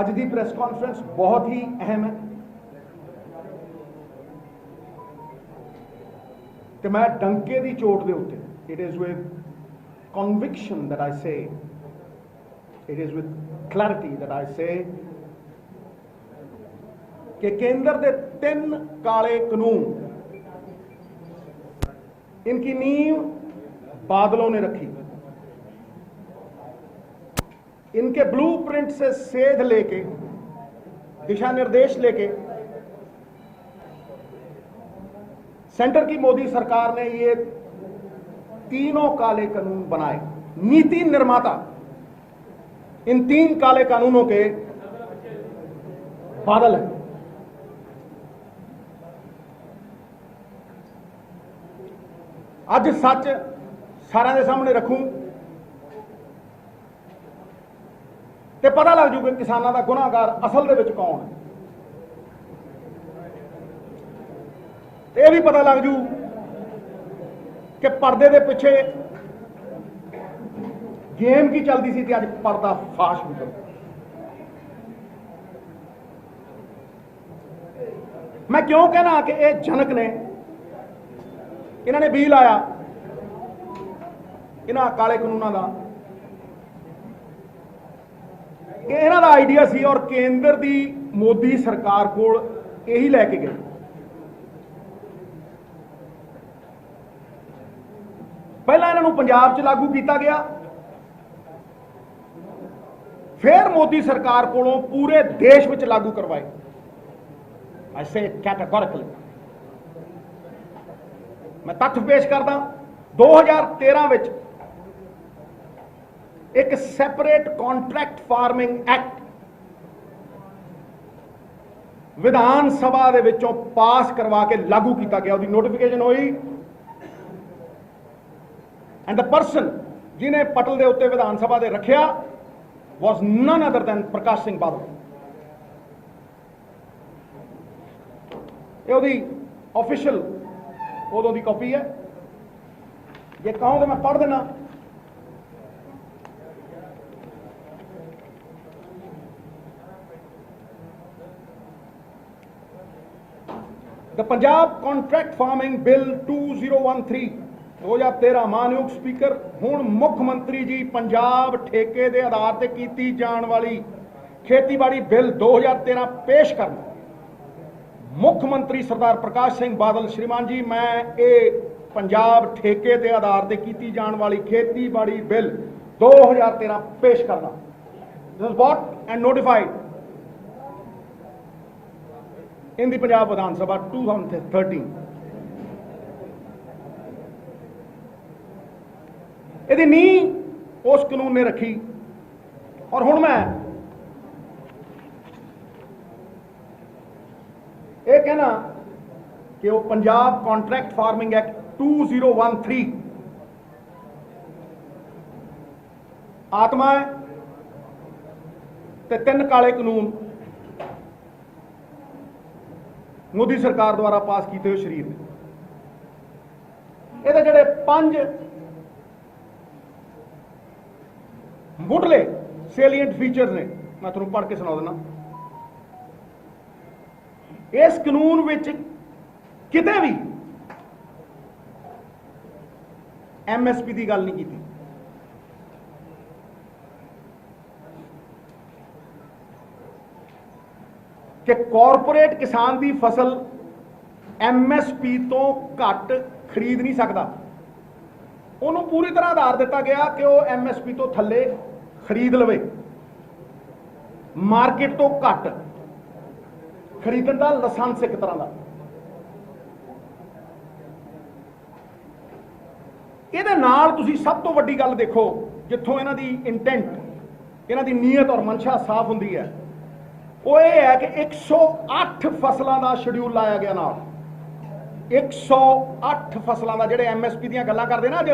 ਅੱਜ ਦੀ press conference बहुत ही अहम है कि मैं डंके की चोट के उत्ते it is with conviction that I say it is with clarity that I say कि केंद्र के 3 काले कानून इनकी नींव बादलों ने रखी। इनके ब्लूप्रिंट से सेध लेके दिशा निर्देश लेके सेंटर की मोदी सरकार ने ये तीनों काले कानून बनाए। नीति निर्माता इन 3 काले कानूनों के बादल हैं। आज सच सारे के सामने रखूं तो पता लग जू कि किसानों का गुनाहगार असल दे विच कौन है। यह भी पता लग जू कि पर्दे के पिछे गेम की चलती सी, अज पर्दा फाश हो गया। मैं क्यों कहना कि यह जनक ने इन्होंने बी लाया इन्होंने काले कानूनों का, इन्हों का आइडिया सी और केंद्र की मोदी सरकार को यही लैके गए। पहला इन्हों पंजाब च लागू किया गया, फिर मोदी सरकार को पूरे देश में लागू करवाए। आई से कैटेगोरिकली मैं तथ्य पेश करदा 2013 विच एक separate contract farming act Vidhan Sabha दे विचों पास करवा के लागू किया गया। उसकी नोटिफिकेशन हुई एंड द पर्सन जिन्हें पटल के उत्ते विधान सभा दे रखिया was none other than Prakash Singh Badal. ये उसकी ऑफिशियल उदों की कॉपी है। जे कहो तो मैं पढ़ देना। The Punjab contract farming bill 2013 मानयोग स्पीकर हुण मुख मंत्री जी पंजाब ठेके के आधार पर की जाने वाली खेतीबाड़ी बिल 2013 पेश करना। मुख मंत्री सरदार प्रकाश सिंह बादल श्रीमान जी मैं ये पंजाब ठेके के आधार पर की जाने वाली खेतीबाड़ी बिल 2013 पेश करना। This is brought and notified in the Punjab Vidhan Sabha 2013। यदि नींव उस कानून ने रखी और हुण मैं ये कहना कि वो पंजाब कॉन्ट्रैक्ट फार्मिंग एक्ट 2013 आत्मा है ते 3 काले कानून मोदी सरकार द्वारा पास किए हुए शरीर ने। ये जोड़े 5 मुढ़ले सेलीएंट फीचर्स ने मैं तुहानूं पढ़ के सुना देना। इस कानून विच किते भी MSP की गल नहीं की। कि कॉरपोरेट किसान की फसल MSP तो घट खरीद नहीं सकता। उन्होंने पूरी तरह आधार दिता गया कि वह MSP तो थले खरीद लवे, मार्केट तो घट खरीदण का लाइसेंस एक तरह का। ये नाल तुसी सब तो वड्डी गल देखो जिथों इन्हां दी इंटेंट इन्हां दी नीयत और मंशा साफ हुंदी है वो ये है कि 108 फसलों का शेड्यूल लाया गया ना। 108 फसलों का जिहड़े MSP दीयां गल्लां करदे ना अज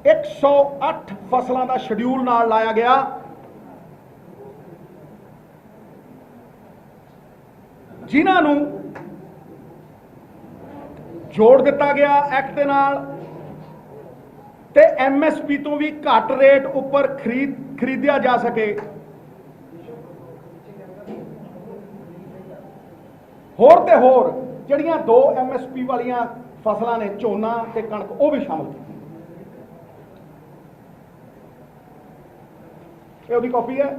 108 फसलों का शेड्यूल नाल लाया गया। जिन्हों जोड़ दिता गया एक्ट दे नाल ते MSP तो भी घट रेट उपर खरीदिया जा सके होर ते होर ਜਿਹੜੀਆਂ 2 MSP ਵਾਲੀਆਂ ਫਸਲਾਂ ਨੇ ਝੋਨਾ ਤੇ ਕਣਕ ਉਹ ਵੀ ਸ਼ਾਮਲ ਕੀਤੀ ਇਹ ਉਹਦੀ ਕਾਪੀ ਹੈ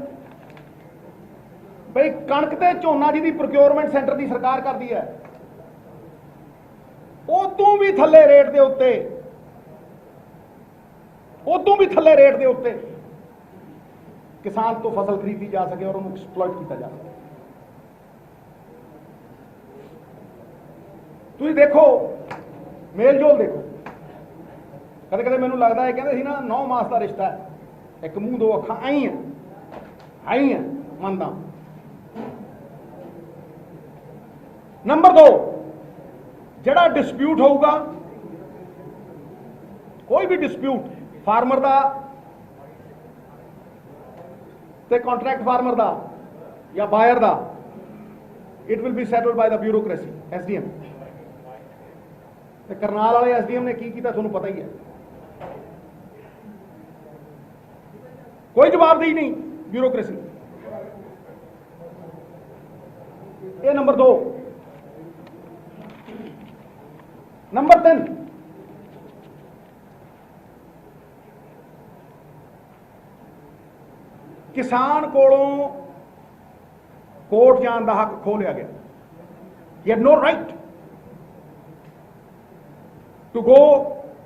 ਬਈ ਕਣਕ ਤੇ ਝੋਨਾ ਜਿਹਦੀ ਪ੍ਰੋਕਿਉਰਮੈਂਟ ਸੈਂਟਰ ਦੀ ਸਰਕਾਰ ਕਰਦੀ ਹੈ ਉਹ ਤੋਂ ਵੀ ਥੱਲੇ ਰੇਟ ਦੇ ਉੱਤੇ ਉਦੋਂ ਵੀ ਥੱਲੇ ਰੇਟ ਦੇ ਉੱਤੇ ਕਿਸਾਨ ਤੋਂ ਫਸਲ ਖਰੀਦੀ ਜਾ ਸਕੇ ਔਰ ਉਹਨੂੰ ਐਕਸਪਲੋਇਟ ਕੀਤਾ ਜਾ ਸਕੇ ਤੁਸੀਂ ਦੇਖੋ ਮੇਲ ਜੋਲ ਦੇਖੋ ਕਦੇ ਕਦੇ ਮੈਨੂੰ ਲੱਗਦਾ ਹੈ ਕਹਿੰਦੇ ਸੀ ਨਾ 9 ਮਾਸ ਦਾ ਰਿਸ਼ਤਾ ਹੈ ਇੱਕ ਮੂੰਹ ਦੋ ਅੱਖਾਂ ਆਈ ਹੈ ਮੰਨਦਾ ਨੰਬਰ 2 ਜਿਹੜਾ ਡਿਸਪਿਊਟ ਹੋਊਗਾ ਕੋਈ ਵੀ ਡਿਸਪਿਊਟ फार्मर का ते कॉन्ट्रैक्ट फार्मर का या बायर का it will be settled by the bureaucracy SDM ते करनाल वाले SDM ने की किया तुहानूं पता ही है कोई जवाबदेही नहीं ब्यूरोक्रेसी ये नंबर 2 नंबर 3 किसान कोलों कोर्ट जाने का हक खो लिया गया he had no right to go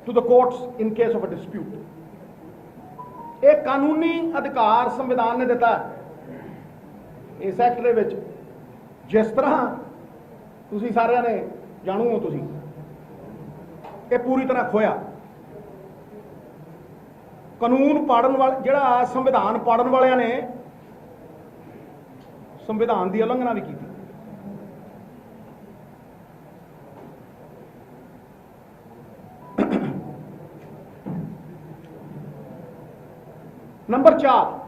to the courts in case of a dispute एक कानूनी अधिकार संविधान ने दिता इस एक्ट दे विच जिस तरह तुसी सारिਆਂ ने जानू हो तुसी ये पूरी तरह खोया कानून पढ़न वाले जिहड़ा संविधान पढ़न वालियां ने संविधान की उलंघना भी की number 4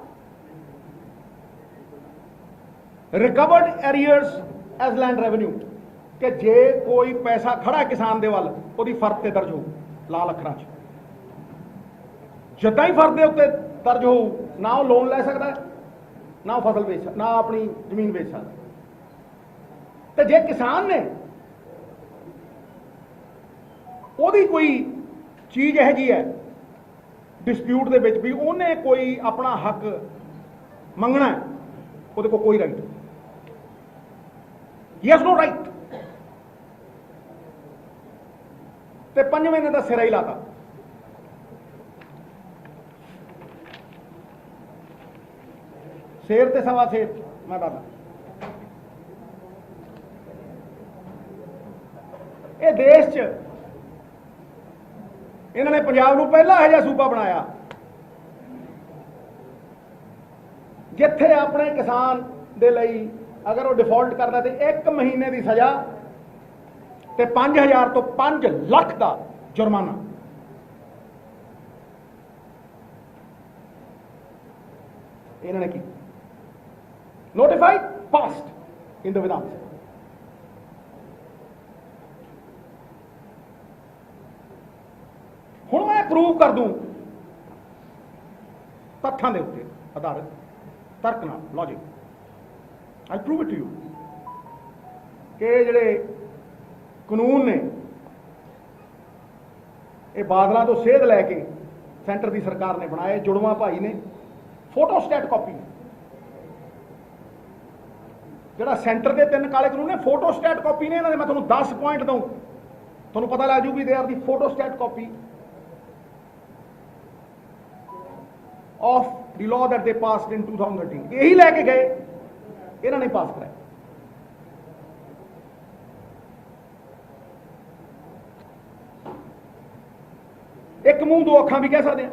recovered arrears as land revenue कि जे कोई पैसा खड़ा किसान दे वाल ओदी फर्द ते दर्ज हो लाल अखरां च जिदा ही फर्द के उत्ते दर्ज हो ना वो लोन लै सकता है ना फसल बेच ना अपनी जमीन बेच सकता तो जे किसान ने ओदी कोई चीज़ यह जी है डिस्प्यूट दे विच भी उन्हें कोई अपना हक मंगना है उहदे कोल कोई right he has no right ते 5 महीने का सिरा ही लाता शेर ते सवा शेर मैं बता ये देश च इन्होंने पंजाब नूं पहला यह सूबा बनाया जिथे अपने किसान दे लई अगर वो डिफॉल्ट करता तो 1 महीने की सजा ते 5000 तो 5 लाख का जुर्माना इन्होंने की notified past in the Vidhan Sabha हुण मैं प्रूव कर दूं तथ्यां दे उत्ते आधारित तर्क नाल logic I prove it to you कि जिहड़े कानून ने ये बादलों तो सेध लैके सेंटर की सरकार ने बनाए जुड़वा भाई ने फोटोस्टैट कॉपी जिहड़ा सेंटर के 3 काले कानून ने फोटोस्टैट कॉपी ने इन्होंने मैं तुहानूं 10 पॉइंट दूँ तुहानूं पता लग जूगी they are the photostat copy of the law that they passed in 2013 यही लैके गए इन्होंने पास कराया एक मुंह दो अखां भी कह सकते हैं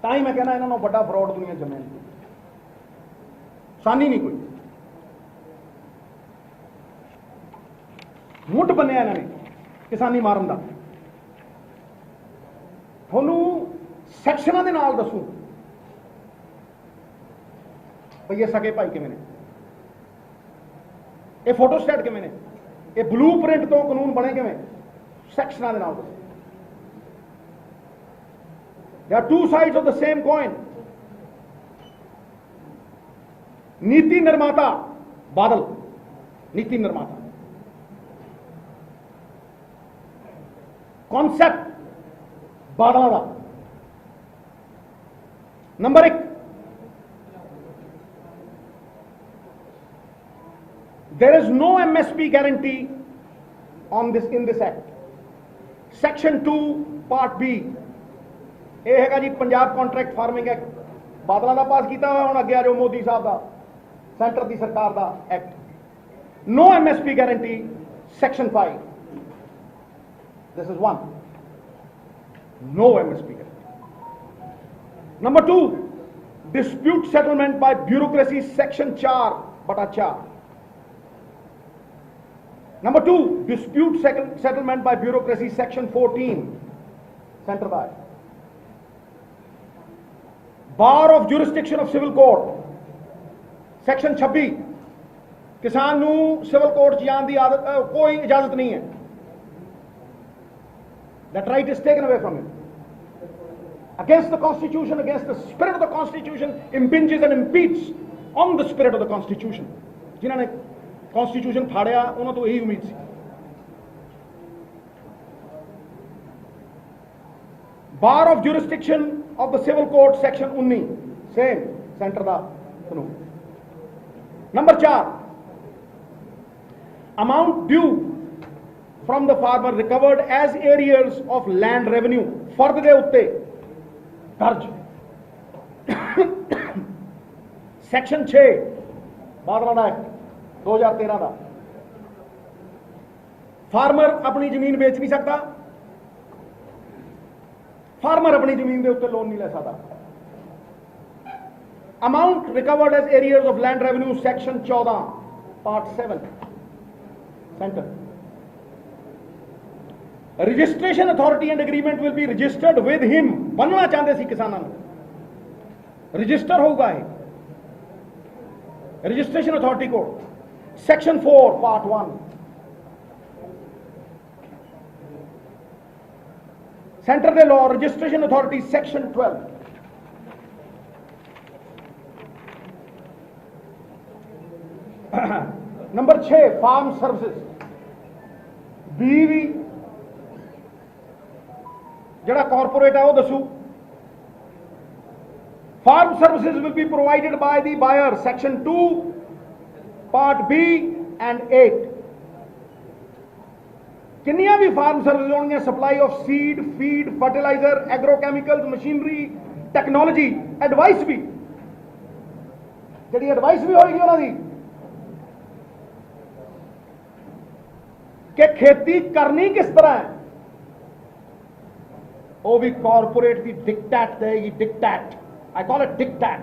ताई मैं कहना इन्होंने बड़ा फ्रॉड दुनिया जमे सानी नहीं कोई मुठ बनिया इन्होंने किसानी मारन का थोनू सैक्शनां दे नाल दसूं भाई ये सके भाई किवें ने ये फोटोस्टैट किवें ने ये ब्लू प्रिंट तो कानून बने किवें सैक्शनां दे नाल दसूं There are two sides of the same coin. नीति निर्माता बादल नीति निर्माता, कॉन्सेप्ट बादलों का। Number 1, there is no MSP guarantee on this in this act. Section 2 Part B ਇਹ ਹੈਗਾ ਜੀ ਪੰਜਾਬ ਕੰਟਰੈਕਟ ਫਾਰਮਿੰਗ ਐਕਟ, ਬਾਦਲਾਂ ਦਾ ਪਾਸ ਕੀਤਾ ਹੋਇਆ। ਹੁਣ ਅੱਗੇ ਆ ਜਾਓ ਮੋਦੀ ਸਾਹਿਬ ਦਾ, ਸੈਂਟਰ ਦੀ ਸਰਕਾਰ ਦਾ act. No MSP guarantee, Section 5. This is 1. No MSP guarantee. Number 2, dispute settlement by bureaucracy, Section 4/4. Number 2, dispute settlement by bureaucracy, Section 14, center by. Bar of jurisdiction of civil court, Section 26, किसान नू civil court जाने की आदत कोई इजाजत नहीं है। That right is taken away from him. Against the Constitution, against the spirit of the Constitution, impinges and impedes on the spirit of the Constitution. जिन्होंने Constitution फाड़िया उन्होंने तो यही उम्मीद थी। Bar of jurisdiction of the civil court, Section 19, same center ਦਾ कानून। Number 4, amount due from the farmer recovered as arrears of land revenue, फर्द दे उत्ते दर्ज। Section 6 बादलों का एक्ट 2013 का, फार्मर अपनी जमीन बेच नहीं सकता, फार्मर अपनी जमीन के उत्ते लोन नहीं ले सकता। Amount recovered as arrears of land revenue, section 14 part 7 centre. Registration authority and agreement will be registered with him, बनना चाहते सी किसानों को रजिस्टर होगा है रजिस्ट्रेशन अथॉरिटी को, section 4 part 1। Centre the law registration authority, section 12। Number 6 farm services, भी जड़ा कॉर्पोरेट है वो दसू। Farm services will be provided by the buyer, section 2 part B and 8। किन्नियां भी फार्म सर्विस होंगे, supply of seed, feed, fertiliser, agrochemicals, machinery, technology, advice भी, जी एडवाइस भी होगी उन्होंने कि खेती करनी किस तरह है, वो भी कॉर्पोरेट की डिक्टेट देगी। Dictate, I call it dictate.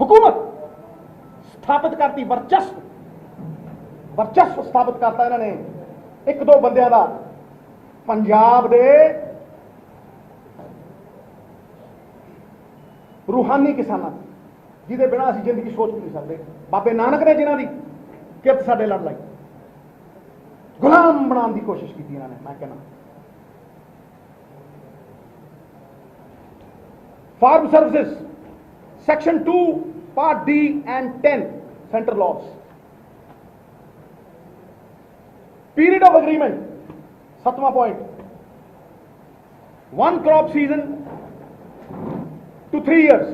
हुकूमत स्थापित करती, वर्चस्व स्थापित करता इन्होंने एक दो बंदियां दा, पंजाब दे रूहानी किसानां, जिहदे बिना असीं जिंदगी सोच भी नहीं सकते। बाबे नानक ने जिन्हां दी किरत साडे लड़ लाई, गुलाम बनाने की कोशिश की इन्होंने। मैं कहना farm services, section 2 part D and 10 centre laws. Period of agreement, 7वां point, 1 crop season to 3 years,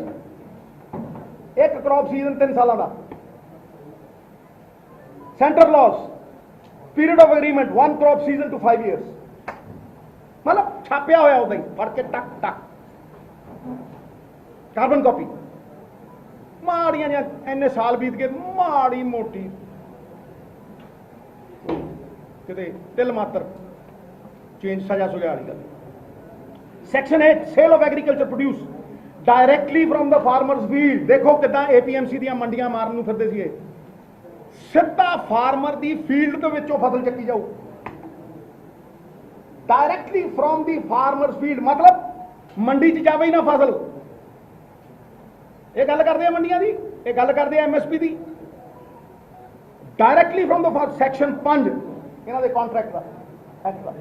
एक क्रॉप सीजन 3 साल का। Centre laws, period of agreement 1 crop season to 5 years। मतलब छापिया होया उदा ही पढ़ के टक टक, कार्बन कॉपी। माड़ियां इन्ने साल बीत गए, माड़ी मोटी किते तिल मात्र चेंज, सजा सुजा वाली गल। Section 8 sale of agriculture produce directly from the farmers field. देखो कितना APMC ਦੀਆਂ ਮੰਡੀਆਂ ਮਾਰਨ ਨੂੰ ਫਿਰਦੇ ਸੀਗੇ, ਸਿੱਧਾ ਫਾਰਮਰ ਦੀ ਫੀਲਡ ਦੇ ਵਿੱਚੋਂ ਫਸਲ ਚੱਕੀ ਜਾਊ, directly from the farmers field. मतलब मंडी च जावे ही ना फसल। ये गल करते हैं मंडियां दी, ये गल करते हैं MSP दी। डायरेक्टली फ्रॉम द सेक्शन 5 इन्हां दे कॉन्ट्रैक्ट दा एक्ट दा।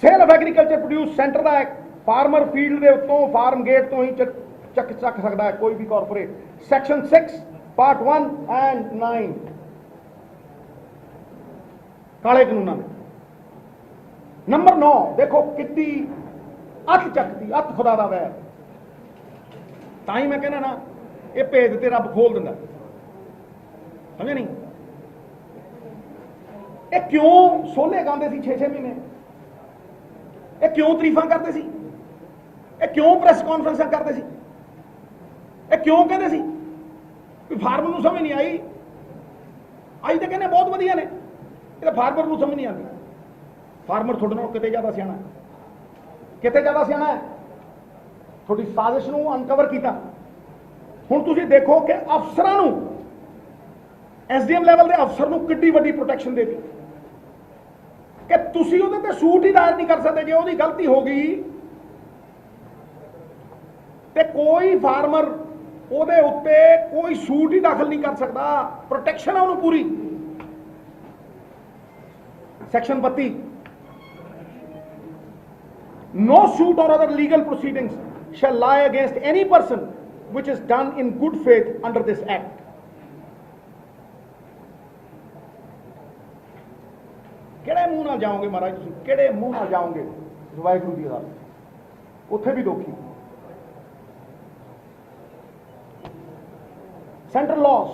Sale of agriculture produce centre दा एक्ट, फार्मर फील्ड के उत्तों फार्म गेट तो ही चक सकता है कोई भी कॉर्पोरेट। सेक्शन 6 पार्ट 1 एंड 9 काले कानूना में। नंबर 9 देखो कितनी अत चकती अत खुदा दा वैर। ताई मैं कहना ना ये भेद ते रब खोल दिंदा, समझे नहीं? ये क्यों सोले गांदे सी 6-6 महीने, ये क्यों तरीफा करते सी, ये क्यों प्रेस कॉन्फ्रेंस करते सी, ये क्यों कहते सी? फार्मर को समझ नहीं आई। अज तो कहने बहुत वधिया ने, ये फार्मर को समझ नहीं आती। फार्मर थोड़े नालों किते ज्यादा सियाणा है, किते ज्यादा सियाणा है। थोड़ी साजिश को अनकवर किया। हुण तुसीं देखो कि अफसरां नूं SDM लैवल के अफसर नूं किड्डी वड्डी प्रोटैक्शन दे दी कि तुसीं उहदे ते सूट ही दायर नहीं कर सकते। जे उहदी गलती हो गई ते कोई फार्मर उहदे उत्ते कोई सूट ही दाखिल नहीं कर सकता। प्रोटैक्शन है उन्होंने पूरी। सेक्शन 32 नो सूट और other legal proceedings shell lie against any person which is done in good faith under this act। ਕਿਹੜੇ ਮੂੰਹ ਨਾਲ ਜਾਓਗੇ ਮਹਾਰਾਜ ਤੁਸੀਂ, ਕਿਹੜੇ ਮੂੰਹ ਨਾਲ ਜਾਓਗੇ ਵਾਹਿਗੁਰੂ ਦੀ ਅਦਾਲਤ? ਉੱਥੇ ਵੀ ਦੋਖੀ। Central laws,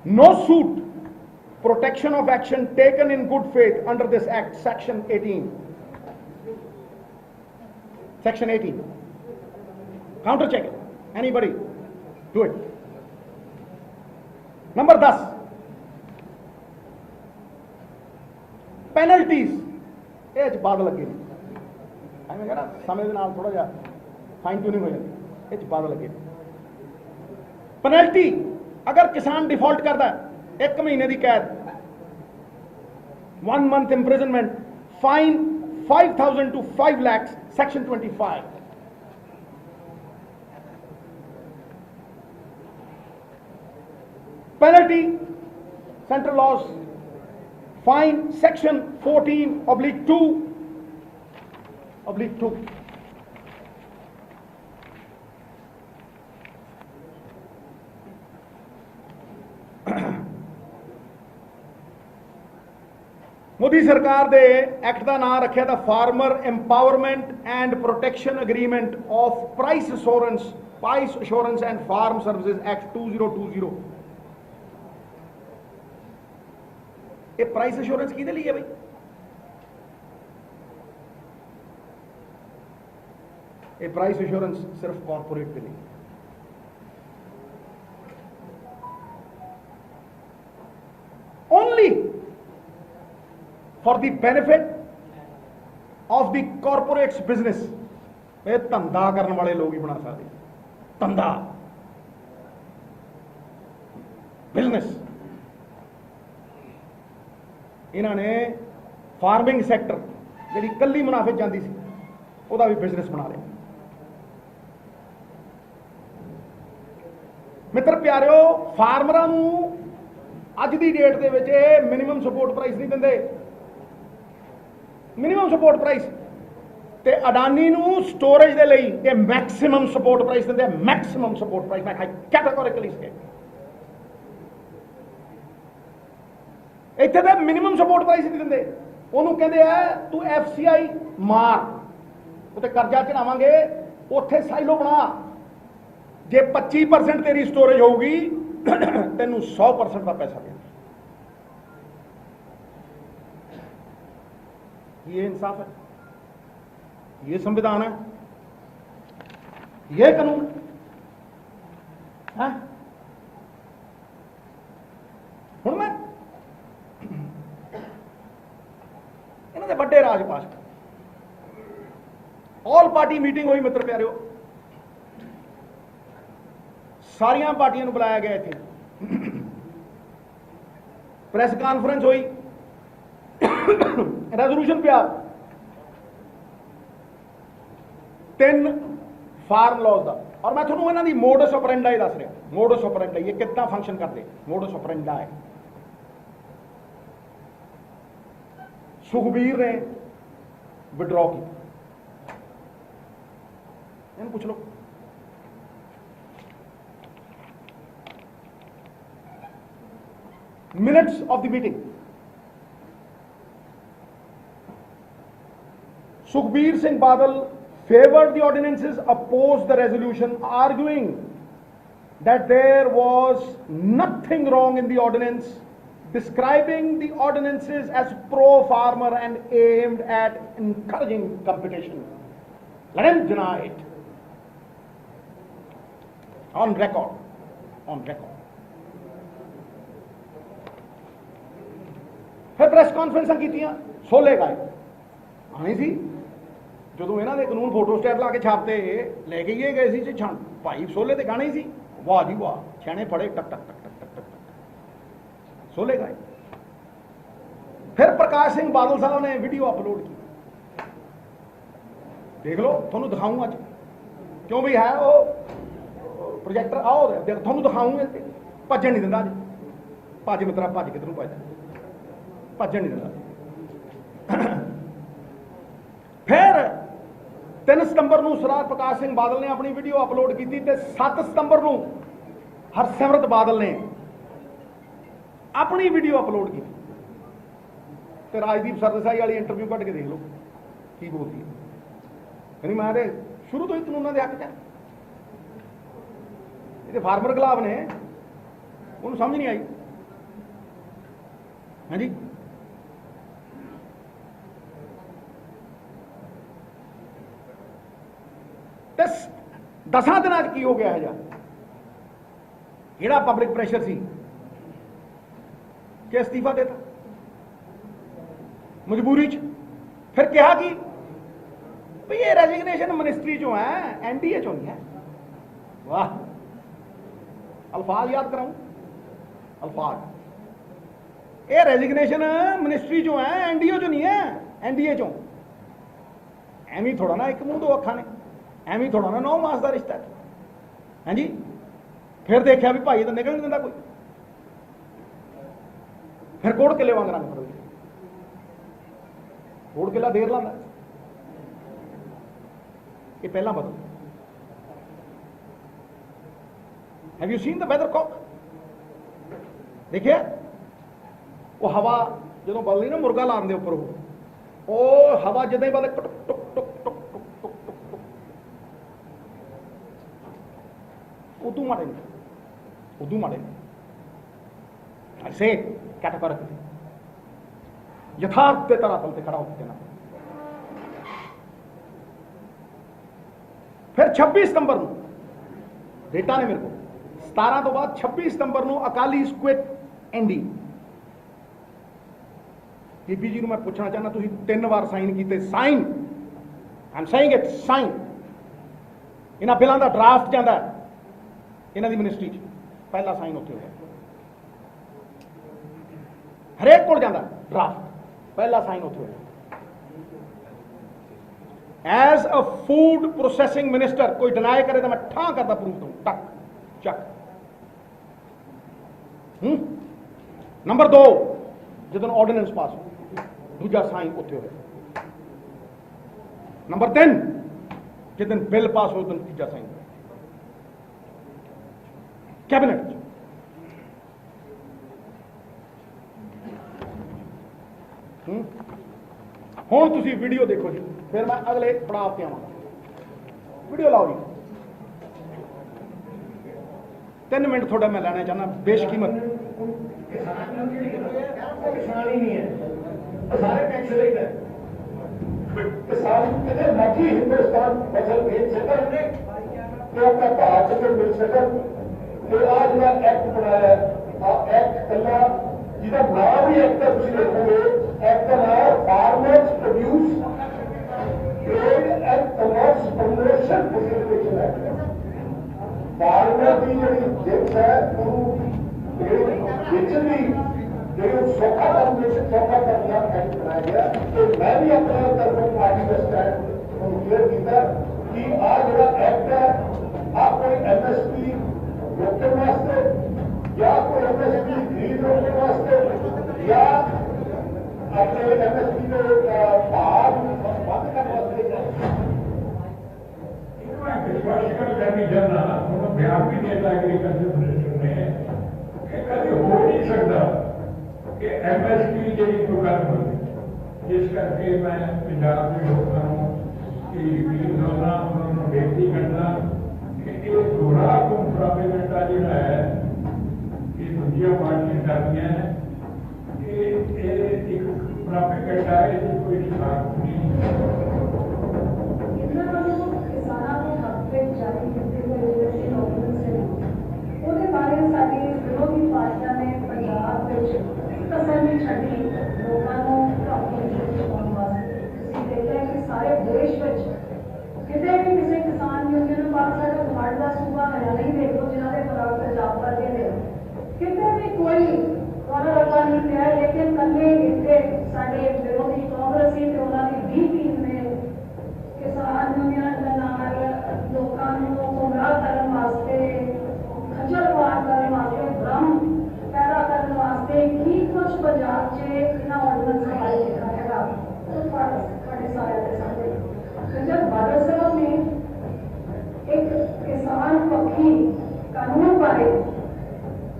no suit, protection of action taken in good faith under this act, section 18, section 18, counter check it, anybody do it। number 10 penalties, ਇਹ ਚ ਬਾਦ ਲੱਗੇ ਨੇ। ਐਵੇਂ ਕਹਿੰਦਾ ਸਮੇਂ ਦੇ ਨਾਲ ਥੋੜਾ ਜਿਹਾ फाइन ट्यूनिंग हो जाती, ਇਹ ਚ ਬਾਦ ਲੱਗੇ। पेनल्टी अगर किसान डिफॉल्ट करता है 1 महीने की कैद, 1 month imprisonment, fine 5,000 to 5 lakhs, section 25। Penalty central laws, fine section 14/2/2। Modi सरकार दे एक्ट का नाम रखा था farmer empowerment and protection agreement of price assurance and farm services act 2020। ये प्राइस एश्योरेंस किहदे लिए है भाई? ये प्राइस एश्योरेंस सिर्फ कॉरपोरेट के लिए। Only for the benefit of the corporates business। ये धंधा करने वाले लोग ही बना सकते, धंधा बिजनेस। इन्होंने फार्मिंग सैक्टर जी कली मुनाफे जाती सी वह भी बिजनेस बना लिया। मित्र प्यारिओ, फार्मरां नूं अज की डेट दे विच मिनिमम सपोर्ट प्राइस नहीं दिंदे। मिनिमम सपोर्ट प्राइस ते अडानी नूं स्टोरेज दे लई ते मैक्सिमम सपोर्ट प्राइस दिंदे। मैक्सिमम सपोर्ट प्राइस मैं कैटेगोरिकली स्टेट, इत्थे ते मिनिमम सपोर्ट प्राइस नहीं दिंदे। उहनूं कहंदे आ तू FCI मार, उत्ते कर्जा चढ़ावांगे, उत्थे साइलो बना। जे 25% तेरी स्टोरेज होगी तेनूं 100% का पैसा दे। ये इंसाफ है? ये संविधान है? ये कानून है? हुण मैं इन्होंने बड़े राजपाश ऑल पार्टी मीटिंग हुई। मित्र प्यारिओ, सारिया पार्टियों को बुलाया गया थे, प्रेस कॉन्फ्रेंस हुई, रेजोल्यूशन पे 3 फार्म लॉज का। और मैं थोड़ा इन्हों की मोडस ऑपरेंडाई दस रहा। मोडस ऑपरेंडाई ये कितना फंक्शन करते, मोडस ऑपरेंडाई। सुखबीर ने विड्रॉ किया, पूछ लो। minutes of the meeting. Sukhbir Singh Badal favored the ordinances, opposed the resolution, arguing that there was nothing wrong in the ordinance, describing the ordinances as pro-farmer and aimed at encouraging competition. Let him deny it. On record. On record. फिर press कॉन्फ्रेंसां कीतियां, सोले गाए आनी सी ਜਦੋਂ ਇਹਨਾਂ ਦੇ ਕਾਨੂੰਨ photo state ਲਾ ਕੇ ਛਾਪਤੇ ਲੈ ਕੇ ਗਏ ਸੀ ਜੀ ਛਣ ਭਾਈ ਸੋਲੇ ਤੇ ਗਾਣੇ ਸੀ ਵਾਹ ਜੀ ਵਾਹ ਛਾਣੇ ਫੜੇ ਟਕ ਟਕ ਟਕ ਟਕ ਟਕ ਟਕ ਸੋਲੇ ਗਾਏ ਫਿਰ ਪ੍ਰਕਾਸ਼ ਸਿੰਘ ਬਾਦਲ ਸਾਹਿਬ ਨੇ ਵੀਡੀਓ ਅਪਲੋਡ की देख लो ਤੁਹਾਨੂੰ ਦਿਖਾऊंगा ਅੱਜ ਕਿਉਂ ਵੀ ਹੈ ਉਹ ਪ੍ਰੋਜੈਕਟਰ ਆਓ ਦੇਖ ਤੁਹਾਨੂੰ ਦਿਖਾऊंगा ਭੱਜਣ ਨਹੀਂ ਦਿੰਦਾ ਅੱਜ ਭੱਜ ਮਿੱਤਰਾ ਭੱਜ ਕਿਧਰੋਂ ਭੱਜਦਾ ਭੱਜਣ ਨਹੀਂ ਦਿੰਦਾ ਫਿਰ 3 ਸਤੰਬਰ ਨੂੰ ਸਰਦਾਰ ਪ੍ਰਕਾਸ਼ ਸਿੰਘ ਬਾਦਲ ਨੇ ਆਪਣੀ ਵੀਡੀਓ ਅਪਲੋਡ ਕੀਤੀ ਤੇ 7 ਸਤੰਬਰ ਨੂੰ ਹਰਸਿਮਰਤ ਬਾਦਲ ਨੇ ਆਪਣੀ ਵੀਡੀਓ ਅਪਲੋਡ ਕੀਤੀ ਤੇ ਰਾਜਦੀਪ ਸਰਦੇਸਾਈ ਵਾਲੀ ਇੰਟਰਵਿਊ ਕੱਢ ਕੇ ਦੇਖ ਲਓ ਕੀ ਬੋਲਦੀ ਹੈ ਯਾਨੀ ਮੈਂ ਤੇ ਸ਼ੁਰੂ ਤੋਂ ਹੀ ਕਾਨੂੰਨਾਂ ਦੇ ਹੱਕ 'ਚ ਇਹਦੇ ਫਾਰਮਰ ਖਿਲਾਫ ਨੇ ਉਹਨੂੰ ਸਮਝ ਨਹੀਂ ਆਈ ਹਾਂਜੀ ਤੇ 10 ਦਿਨਾਂ 'ਚ ਕੀ ਹੋ ਗਿਆ ਹੈ ਜਿਹੜਾ ਪਬਲਿਕ ਪ੍ਰੈਸ਼ਰ ਸੀ ਕਿ ਅਸਤੀਫਾ ਦੇਤਾ ਮਜਬੂਰੀ 'ਚ ਫਿਰ ਕਿਹਾ ਕਿ ਭਈ ਇਹ ਰੈਜ਼ਿਗਨੇਸ਼ਨ ਮਿਨਿਸਟਰੀ ਚੋਂ ਹੈ ਐਨਡੀਏ ਚੋਂ ਨਹੀਂ ਹੈ ਵਾਹ ਅਲਫਾਜ਼ ਯਾਦ ਕਰਾऊं ਅਲਫਾਜ਼ ਇਹ ਰੈਜ਼ਿਗਨੇਸ਼ਨ ਮਿਨਿਸਟਰੀ ਚੋਂ ਹੈ ਐਨਡੀਏ ਚੋਂ ਨਹੀਂ ਹੈ ਐਨਡੀਏ ਚੋਂ ਐਵੇਂ ਥੋੜਾ ਨਾ ਇੱਕ ਮੂੰਹ ਦੋ ਅੱਖਾਂ ਨੇ ਐਵੇਂ ਥੋੜਾ ਨਾ 9 ਮਾਸ ਦਾ ਰਿਸ਼ਤਾ ਹੈ ਹਾਂਜੀ ਫਿਰ ਦੇਖਿਆ ਵੀ ਭਾਈ ਤਾਂ ਨਿਕਲ ਨਹੀਂ ਦਿੰਦਾ ਕੋਈ ਫਿਰ ਕੋੜ ਕਿਲੇ ਵਾਂਗ ਰੰਗ ਫੜੋ ਕੋੜ ਕਿਲਾ ਦੇਰ ਲਾਂਦਾ ਇਹ ਪਹਿਲਾਂ ਬਦਲ ਹੈਵ ਯੂ ਸੀਨ ਦ ਵੈਦਰਕੌਕ ਦੇਖਿਆ ਉਹ ਹਵਾ ਜਦੋਂ ਬਦਲਦੀ ਨਾ ਮੁਰਗਾ ਲਾਉਣ ਦੇ ਉੱਪਰ ਉਹ ਹਵਾ ਜਦੋਂ ਹੀ ਬਦਲੇ ਟੁਕ ਟੁਕ ਟੁਕ ਟੁਕ ਟੁਕ ਟੁਕ ਟੁਕ ਉਦੋਂ ਮਾੜੇ ऐसे कैटेगोरिकली यथार्थ के तरह तल पे खड़ा होकर देना फिर 26 सितंबर ਨੂੰ डेटा ने मेरे को 17 तो बाद 26 सितंबर ਨੂੰ अकाली स्क्विट एंडी पीपी जी ਨੂੰ मैं पूछना चाहना ਤੁਸੀਂ 3 ਵਾਰ ਸਾਈਨ ਕੀਤੇ sign Aam saying it sign ਇਹਨਾਂ ਬਿੱਲਾਂ ਦਾ ਡਰਾਫਟ ਜਾਂਦਾ ਇਹਨਾਂ ਦੀ ਮਿਨਿਸਟਰੀ 'ਚ ਪਹਿਲਾ ਸਾਈਨ ਉੱਥੇ ਹੋਇਆ ਹਰੇਕ ਕੋਲ ਜਾਂਦਾ ਡਰਾਫਟ ਪਹਿਲਾ ਸਾਈਨ ਉੱਥੇ ਹੋਇਆ as a food processing minister ਕੋਈ ਡਿਨਾਈ ਕਰੇ ਤਾਂ ਮੈਂ ਠਾਂ ਕਰਦਾ ਪ੍ਰੂਫ ਦਊਂ ਟਕ ਚੱਕ ਨੰਬਰ 2 ਜਦੋਂ ਆਰਡੀਨੈਂਸ ਪਾਸ ਹੋ ਦੂਜਾ ਸਾਈਨ ਉੱਥੇ ਹੋਇਆ ਨੰਬਰ 3 ਜਦੋਂ ਬਿੱਲ ਪਾਸ ਹੋ ਤਾਂ ਤੀਜਾ ਸਾਈਨ कैबिनेट हुण तुसी वीडियो देखो जी फिर मैं अगले पड़ाव पे आवांगा वीडियो लाओ जी 3 मिनट थोड़ा मैं लेना चाहना बेशकीमत किसान ही नहीं है सारे टैक्स रेट है किसान कितने मर्जी हिंदुस्तान फसल बेच सकता है तो अपना भाव से मिल सकता आज का एक्ट बनाया एक्ट कला जिसका नाम ही एक्ट है देखोगे एक्ट का नाम farmers produce trade and commerce promotion facilitation act farmer की जी जिस है बेचने जी सौखा करना एक्ट बनाया गया तो मैं भी अपने तरफ पार्टी का स्टैंड क्लियर किया कि आज जो एक्ट है आप कोई MSP रोकने वास्ते या कोई MSP खरीद रोकने वास्ते या अपने MSP को भाव बंद करने वास्ते विश्वास करनी जानना बिहार भी नेता एग्रीकल्चर मिनिस्टर ने कभी हो नहीं सकता कि MSP ਜਿਹੜੀ ਕੋਈ ਗੱਲ ਹੋਈ, ਜਿਸ ਕਰਕੇ ਮੈਂ ਪੰਜਾਬ ਦੇ ਲੋਕਾਂ ਨੂੰ ਇਹ ਯਕੀਨ ਦਿਵਾਉਣਾ, ਉਹਨਾਂ ਨੂੰ ਬੇਨਤੀ ਕਰਨਾ ਕਿ ਇਹ ਦੋਹਰਾ ਕੰਪਰੋਮਾਈਜ਼ ਜਿਹੜਾ ਹੈ ਇਹ ਦੂਜੀਆਂ ਪਾਰਟੀਆਂ ਕਰਦੀਆਂ ਹੈ, ਇਹ ਇੱਕ ਪ੍ਰਾਪਤ ਹੈ, ਇਹਦੀ ਕੋਈ ਸ਼ਰਾਰਤ ਨਹੀਂ। किसानों के हक पे जारी करते हुए इलेक्शन ऑर्डिनेंस है ਉਹਦੇ ਬਾਰੇ ਸਾਡੀ ਵਿਰੋਧੀ ਪਾਰਟੀਆਂ ਨੇ ਪੰਜਾਬ ਵਿੱਚ ਤਸੱਲੀ ਛੱਡੀ ਲੋਕਾਂ ਨੂੰ ਆਪਣੀ ਚੋਣ ਵਾਸਤੇ। ਤੁਸੀਂ ਦੇਖਿਆ ਕਿ ਸਾਰੇ ਦੇਸ਼ ਵਿੱਚ ਕਿਤੇ ਵੀ ਕਿਸੇ ਕਿਸਾਨ ਯੂਨੀਅਨ ਨੂੰ ਬਾਹਰ ਸਾਡਾ ਤੁਹਾਡੇ ਦਾ ਸੂਬਾ ਹਰਿਆਣਾ ਹੀ ਦੇਖ ਲਓ ਜਿਨ੍ਹਾਂ ਦੇ ਖਿਲਾਫ ਪੰਜਾਬ ਕਰਦੇ ਨੇ, ਕਿਤੇ ਵੀ ਕੋਈ ਉਹਨਾਂ ਲੋਕਾਂ ਨਹੀਂ ਪਿਆ, ਲੇਕਿਨ ਕੱਲੇ ਇੱਥੇ ਸਾਡੇ ਵਿਰੋਧੀ ਕਾਂਗਰਸੀ ਤੇ ਉਹਨਾਂ ਦੀ 20 ਟੀਮ ਨੇ किसान यूनियन के नाल लोगों को गुमराह करने वास्ते, खजलवार करने वास्ते, भ्रम पैदा करने वास्ते की कुछ पंजाब से इन्होंने ऑर्डिनेंस बारे लिखा है तो थोड़े सारे के सामने जब बादल साहब ने एक किसान पक्षी कानून बारे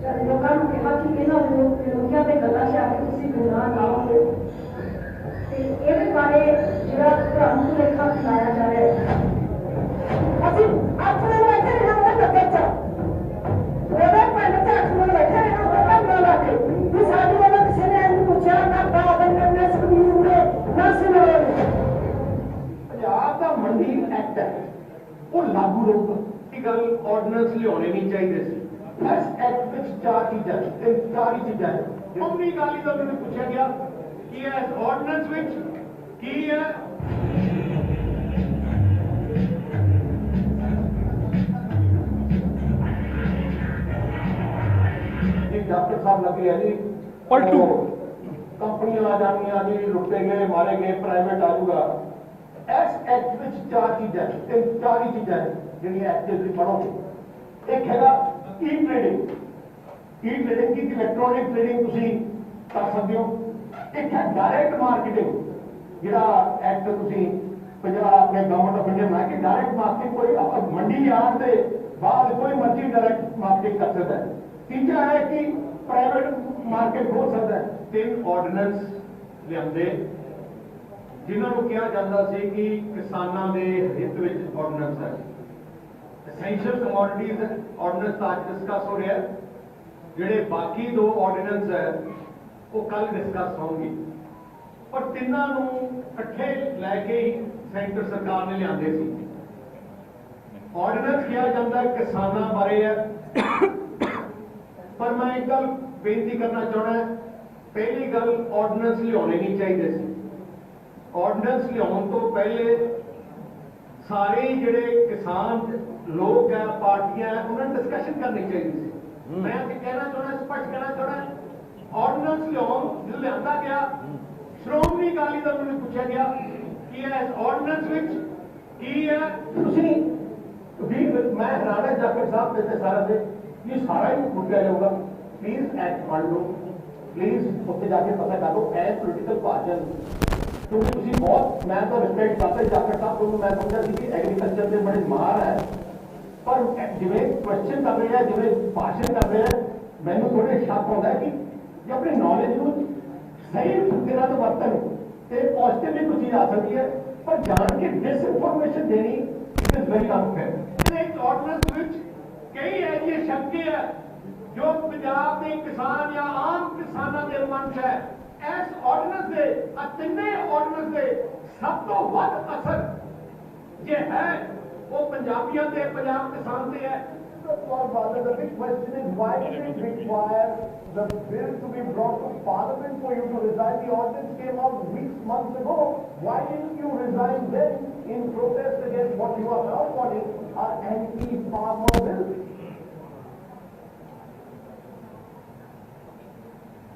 जब लोगों को कहा कि इन्होंने विरोधियों के गलों से आके तुम गुमराह ना हो, ਇਹਦੇ ਬਾਰੇ ਜਿਹੜਾ ਤੁਹਾਨੂੰ ਲੇਖਾ ਸੁਣਾਇਆ ਜਾ ਰਿਹਾ ਹੈ, ਅਸੀਂ ਆਪਣੇ ਬੈਠੇ ਰਹਿਣਾ ਉਹ ਬੱਚਾ ਉਹਦੇ ਪਿੰਡ ਚ ਅੱਠ ਬੈਠੇ ਰਹਿਣਾ ਉਹਦਾ ਨਾ ਲਾ ਕੇ ਵੀ ਸਾਡੇ ਵੱਲੋਂ ਕਿਸੇ ਨੇ ਇਹਨੂੰ ਪੁੱਛਿਆ ਨਾ ਬਾਦਲ ਨੇ ਸੁਖਬੀਰ ਨੇ ਨਾ ਸੁਣਾਇਆ। ਪੰਜਾਬ ਦਾ ਮੰਡੀ ਐਕਟ ਹੈ ਉਹ ਲਾਗੂ ਰਹੂਗਾ। ਇਹ ਗੱਲ ਆਰਡੀਨੈਂਸ ਲਿਆਉਣੇ ਨਹੀਂ ਚਾਹੀਦੇ ਸੀ। ਇਸ ਐਕਟ ਵਿੱਚ ਚਾਰ ਚੀਜ਼ਾਂ ਹੈ। ਕੌਮੀ ਗਾਲੀ ਦਾ ਮੈਨੂੰ ਪੁੱਛਿਆ ਗਿਆ कि इस ऑर्डिनेंस विच की है डॉक्टर साहब लगे है जी पलटू कंपनियां आ जानियां जी, लुटे गए मारे गए, प्राइवेट आ जाऊगा। इस एक्ट विच चार चीज़ां चार ही चीज़ां जिहड़ियां एक्ट दे पढ़ोगे। एक हैगा ई ट्रेडिंग की इलैक्ट्रॉनिक ट्रेडिंग तुसीं कर सकते हो। एक है डायरेक्ट मार्केटिंग जिहड़ा एक्ट तुसीं पंजाब अपने गवर्नमेंट ऑफ इंडिया बनाया कि डायरेक्ट मार्केटिंग कोई मंडी आने के बाद कोई मर्जी डायरेक्ट मार्केटिंग कर सकता है। तीजा है कि प्राइवेट मार्केट हो सकता है। तीन ऑर्डिनेंस लियाते जिन्होंने कहा जाता है कि किसानों के हित में ऑर्डिनेंस है। एसेंशियल कमोडिटीज ऑर्डिनेंस तो अज डिस्कस हो रहा है, जिहड़े बाकी दो ऑर्डिनेंस है वो कल डिस्कस होंगी, पर तिन्हों इकट्ठे लैके ही सेंटर सरकार ने लिया सी। ऑर्डिनेंस किया जाता है किसानों बारे है, पर मैं एक गल बेनती करना चाहना, पहली गल ऑर्डिनेंस लियाने नहीं चाहिए सी। ऑर्डिनेंस लियाने तो पहले सारे जिहड़े किसान लोग है, पार्टियां है, उन्होंने डिस्कशन करनी चाहिए सी। मैं कहना चाहना, स्पष्ट कहना चाहना, ऑर्डिनेंस लिया गया, श्रोमणी अकाली दल मैंने पूछा गया कि इस ऑर्डिनेंस विच की है। मैं हैरान है जाकर साहब कहते सारा से ये सारा ही फुटिया जाऊगा। प्लीज एक्ट पढ़ लो, प्लीज उत्ते जाके पता कर लो। एज पोलिटिकल पार्टियां क्योंकि तुम बहुत, मैं तो रिस्पेक्ट करता जाकर साहब को, मैं समझा कि एग्रीकल्चर से बड़े मार है, पर जिवें क्वेश्चन कर रहे हैं, जिवें भाषण कर रहे हैं, मैंने थोड़े शक होता है कि जो अपनी नॉलेज को सही तरह तो वर्तन तो पॉजिटिव भी कुछ चीज आ सकती है, पर जान के डिस इंफॉर्मेशन देनी it is very unfair. Ordinance which कई ऐसी शक्ति है जो पंजाब के किसान या आम किसानों के मन च है। इस ऑर्डिनेंस के तिने ऑर्डिनेंस के सब तो वध असर जो है वो पंजाबियों से, पंजाब किसान से है। For Badal, the big question is why did it require the bill to be brought to Parliament for you to resign? The ordinance came out months ago. Why didn't you resign then in protest against what you are now calling our anti-farmer bill?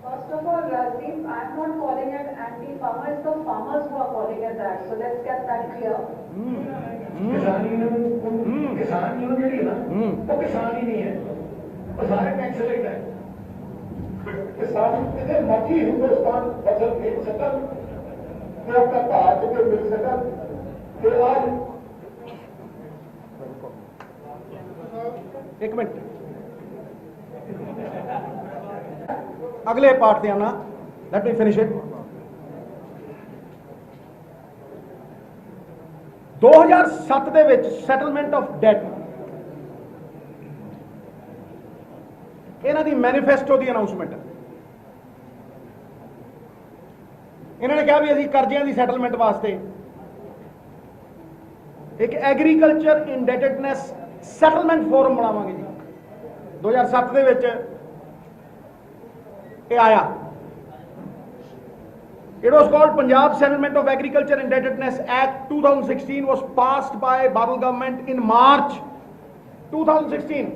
First of all, Rajdeep, I am not calling it anti-farmer. It's the farmers who are calling it that. So let's get that clear. किसान union ਜਿਹੜੀ ਨਾ ਉਹ ਕਿਸਾਨ ਹੀ ਨਹੀਂ ਹੈ, ਉਹ ਸਾਰੇ ਨੈਕਸਲਾਈਟ ਹੈ। किसान कितने मर्जी हिंदुस्तान फसल बेच सकन ਤੇ ਆਪਣਾ ਭਾਅ ਚ ਮਿਲ ਸਕਣ ਤੇ ਅੱਜ ਇੱਕ ਮਿੰਟ ਅਗਲੇ ਪਾਰਟੀਆਂ ਨਾਲ ਲੈਟ ਮੀ ਫਿਨਿਸ਼ ਇਟ। 2007 ਦੇ ਵਿੱਚ ਸੈਟਲਮੈਂਟ ਆਫ ਡੈਟ ਇਹਨਾਂ ਦੀ ਮੈਨੀਫੈਸਟੋ ਦੀ ਅਨਾਉਂਸਮੈਂਟ ਹੈ। ਇਹਨਾਂ ਨੇ ਕਿਹਾ ਵੀ ਅਸੀਂ ਕਰਜ਼ਿਆਂ ਦੀ ਸੈਟਲਮੈਂਟ ਵਾਸਤੇ ਇੱਕ ਐਗਰੀਕਲਚਰ ਇੰਡੈਟਡਨੈਸ ਸੈਟਲਮੈਂਟ ਫੋਰਮ ਬਣਾਵਾਂਗੇ ਜੀ। 2007 ਦੇ ਵਿੱਚ ਇਹ ਆਇਆ। It was called Punjab Settlement of Agriculture Indebtedness Act 2016 was passed by Badal government in March 2016।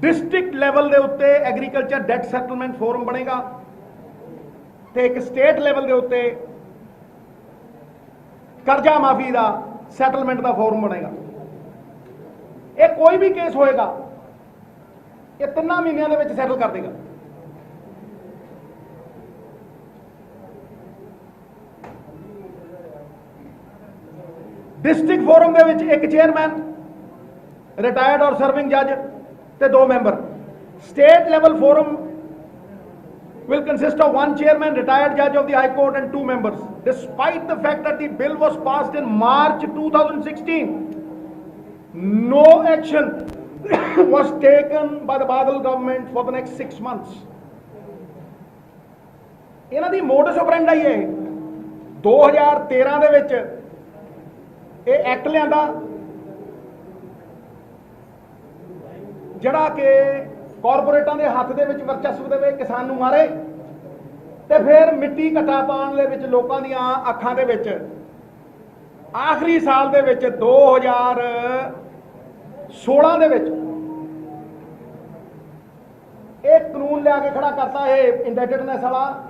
District level ਦੇ ਉੱਤੇ एग्रीकल्चर डेट सैटलमेंट फोरम बनेगा ਤੇ ਇੱਕ स्टेट लेवल ਦੇ ਉੱਤੇ कर्जा माफी ਦਾ सैटलमेंट ਦਾ फोरम बनेगा। ਇਹ ਕੋਈ ਵੀ केस ਹੋਏਗਾ ਇਹ 3 ਮਹੀਨਿਆਂ ਦੇ ਵਿੱਚ ਸੈਟਲ ਕਰ ਦੇਗਾ। डिस्ट्रिक्ट फोरम ਦੇ ਵਿੱਚ ਇੱਕ चेयरमैन रिटायर्ड और सर्विंग जज ਤੇ 2 member. State level forum will consist of 1 chairman, retired judge of the High Court and 2 members. Despite the fact that the bill was passed in March 2016, no action was taken by the Badal government for the next 6 months. ਇਹਨਾਂ ਦੀ modus operandi ਹੈ 2013 ਦੇ ਵਿੱਚ ਇਹ act ਲਿਆਂਦਾ ਜਿਹੜਾ ਕਿ ਕਾਰਪੋਰੇਟਾਂ ਦੇ ਹੱਥ ਦੇ ਵਿੱਚ ਵਰਚਸਵ ਦੇਵੇ, ਕਿਸਾਨ ਨੂੰ ਮਾਰੇ ਤੇ ਫਿਰ ਮਿੱਟੀ ਘਟਾ ਪਾਉਣ ਦੇ ਵਿੱਚ ਲੋਕਾਂ ਦੀਆਂ ਅੱਖਾਂ ਦੇ ਵਿੱਚ ਆਖਰੀ ਸਾਲ ਦੇ ਵਿੱਚ 2016 ਦੇ ਵਿੱਚ ਇਹ ਕਾਨੂੰਨ ਲਿਆ ਕੇ ਖੜਾ ਕਰਤਾ। ਇਹ ਇੰਡੈਟਡਨੈਸ ਵਾਲਾ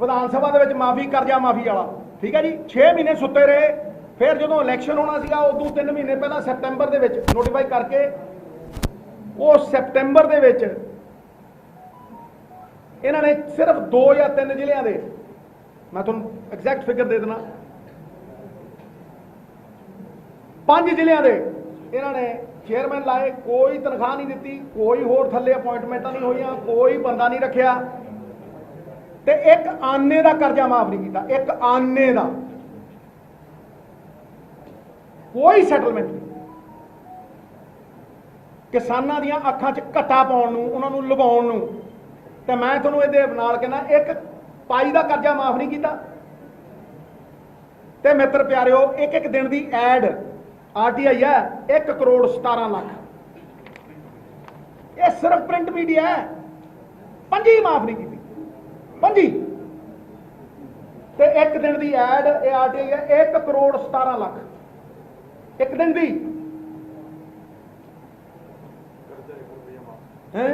ਵਿਧਾਨ ਸਭਾ ਦੇ ਵਿੱਚ ਮਾਫੀ ਕਰਜ਼ਾ ਮਾਫੀ ਵਾਲਾ, ਠੀਕ ਹੈ ਜੀ। 6 ਮਹੀਨੇ ਸੁੱਤੇ ਰਹੇ। ਫਿਰ ਜਦੋਂ ਇਲੈਕਸ਼ਨ ਹੋਣਾ ਸੀਗਾ ਉਦੋਂ 3 ਮਹੀਨੇ ਪਹਿਲਾਂ ਸੈਪਟੈਂਬਰ ਦੇ ਵਿੱਚ ਨੋਟੀਫਾਈ ਕਰਕੇ ਉਹ ਸੈਪਟੈਂਬਰ ਦੇ ਵਿੱਚ ਇਹਨਾਂ ਨੇ ਸਿਰਫ 2 ਜਾਂ 3 ਜ਼ਿਲ੍ਹਿਆਂ ਦੇ, ਮੈਂ ਤੁਹਾਨੂੰ ਐਗਜ਼ੈਕਟ ਫਿਗਰ ਦੇ ਦੇਣਾ, 5 ਜ਼ਿਲ੍ਹਿਆਂ ਦੇ ਇਹਨਾਂ ਨੇ ਚੇਅਰਮੈਨ ਲਾਏ। ਕੋਈ ਤਨਖਾਹ ਨਹੀਂ ਦਿੱਤੀ, ਕੋਈ ਹੋਰ ਥੱਲੇ ਅਪਾਇੰਟਮੈਂਟਾਂ ਨਹੀਂ ਹੋਈਆਂ, ਕੋਈ ਬੰਦਾ ਨਹੀਂ ਰੱਖਿਆ ਤੇ ਇੱਕ ਆਨੇ ਦਾ ਕਰਜ਼ਾ ਮਾਫ ਨਹੀਂ ਕੀਤਾ। ਇੱਕ ਆਨੇ ਦਾ ਕੋਈ ਸੈਟਲਮੈਂਟ ਨਹੀਂ। ਕਿਸਾਨਾਂ ਦੀਆਂ ਅੱਖਾਂ 'ਚ ਘੱਟਾ ਪਾਉਣ ਨੂੰ, ਉਹਨਾਂ ਨੂੰ ਲੁਭਾਉਣ ਨੂੰ। ਤੇ ਮੈਂ ਤੁਹਾਨੂੰ ਇਹਦੇ ਨਾਲ ਕਹਿੰਦਾ ਇੱਕ ਪਾਈ ਦਾ ਕਰਜ਼ਾ ਮਾਫ ਨਹੀਂ ਕੀਤਾ। ਤੇ ਮਿੱਤਰ ਪਿਆਰਿਓ, ਇੱਕ ਦਿਨ ਦੀ ਐਡ ਆਰਟੀਆਈ ਹੈ 1 ਕਰੋੜ 17 ਲੱਖ। ਇਹ ਸਿਰਫ ਪ੍ਰਿੰਟ ਮੀਡੀਆ ਹੈ। 5 ਮਾਫ ਨਹੀਂ ਕੀਤੀ, 5। ਤੇ ਇੱਕ ਦਿਨ ਦੀ ਐਡ ਇਹ ਆਰਟੀਆਈ ਹੈ 1 ਕਰੋੜ 17 ਲੱਖ ਇੱਕ ਦਿਨ ਦੀ ਹੈ।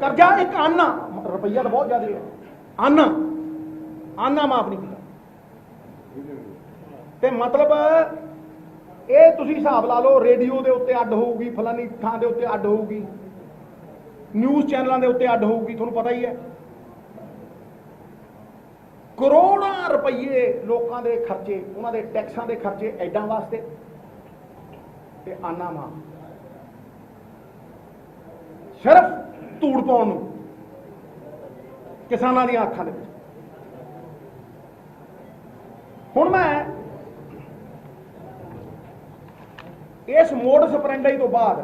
ਕਰਜ਼ਾ ਇੱਕ ਆਨਾ, ਰੁਪਈਆ ਤਾਂ ਬਹੁਤ ਜ਼ਿਆਦਾ ਹੈ। ਆਨਾ ਮਾਫ ਨਹੀਂ ਕੀਤਾ। ਤੇ ਮਤਲਬ ਇਹ ਤੁਸੀਂ ਹਿਸਾਬ ਲਾ ਲਓ, ਰੇਡੀਓ ਦੇ ਉੱਤੇ ਅੱਡ ਹੋਊਗੀ, ਫਲਾਨੀ ਥਾਂ ਦੇ ਉੱਤੇ ਅੱਡ ਹੋਊਗੀ, ਨਿਊਜ਼ ਚੈਨਲਾਂ ਦੇ ਉੱਤੇ ਅੱਡ ਹੋਊਗੀ, ਤੁਹਾਨੂੰ ਪਤਾ ਹੀ ਹੈ। ਕਰੋੜਾਂ ਰੁਪਈਏ ਲੋਕਾਂ ਦੇ ਖਰਚੇ, ਉਹਨਾਂ ਦੇ ਟੈਕਸਾਂ ਦੇ ਖਰਚੇ ਐਡਾਂ ਵਾਸਤੇ ਤੇ ਆਨਾ ਮਾਂ ਸਿਰਫ ਧੂੜ ਪਾਉਣ ਨੂੰ ਕਿਸਾਨਾਂ ਦੀਆਂ ਅੱਖਾਂ ਦੇ ਵਿੱਚ। ਹੁਣ ਮੈਂ ਇਸ ਮੋਡਸ ਆਪਰੈਂਡੀ ਤੋਂ ਬਾਅਦ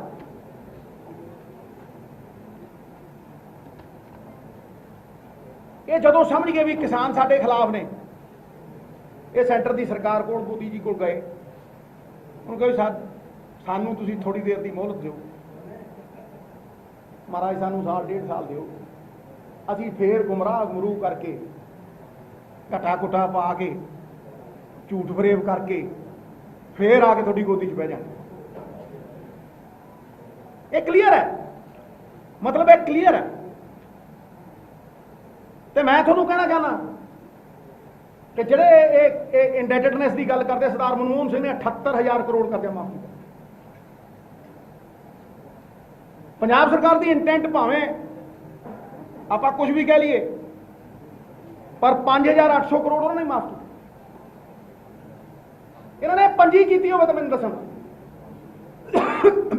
ਇਹ ਜਦੋਂ ਸਮਝ ਗਏ ਵੀ ਕਿਸਾਨ ਸਾਡੇ ਖਿਲਾਫ ਨੇ, ਇਹ ਸੈਂਟਰ ਦੀ ਸਰਕਾਰ ਕੋਲ, ਮੋਦੀ ਜੀ ਕੋਲ ਗਏ। ਹੁਣ ਕਹੇ ਸਾਨੂੰ ਤੁਸੀਂ ਥੋੜੀ ਦੇਰ ਦੀ ਮੋਹਲਤ ਦਿਓ, ਮਹਾਰਾਜ ਸਾਨੂੰ ਸਾਲ 1.5 ਸਾਲ ਦਿਓ, ਅਸੀਂ ਫੇਰ ਗੁੰਮਰਾਹ ਗੁਰੂ ਕਰਕੇ ਘਟਾ ਘੁਟਾ ਪਾ ਕੇ ਝੂਠ ਫਰੇਬ ਕਰਕੇ ਫੇਰ ਆ ਕੇ ਤੁਹਾਡੀ ਗੋਦੀ 'ਚ ਬਹਿ ਜਾਣਾ। ਇਹ ਕਲੀਅਰ ਹੈ, ਮਤਲਬ ਇਹ ਕਲੀਅਰ ਹੈ। ਤੇ ਮੈਂ ਤੁਹਾਨੂੰ ਕਹਿਣਾ ਚਾਹੁੰਦਾ ਕਿ ਜਿਹੜੇ ਇਹ ਇੰਡੈਟਡਨੈਸ ਦੀ ਗੱਲ ਕਰਦੇ, ਸਰਦਾਰ ਮਨਮੋਹਨ ਸਿੰਘ ਨੇ 78,000 ਕਰੋੜ ਕਰਜ਼ਾ ਮਾਫ ਕੀਤਾ। ਪੰਜਾਬ ਸਰਕਾਰ ਦੀ ਇੰਟੈਂਟ ਭਾਵੇਂ ਆਪਾਂ ਕੁਝ ਵੀ ਕਹਿ ਲਈਏ, ਪਰ 5,800 ਕਰੋੜ ਉਹਨਾਂ ਨੇ ਮਾਫ ਕੀਤਾ। ਇਹਨਾਂ ਨੇ 5 ਕੀਤੀ ਹੋਵੇ ਤਾਂ ਮੈਨੂੰ ਦੱਸਣ।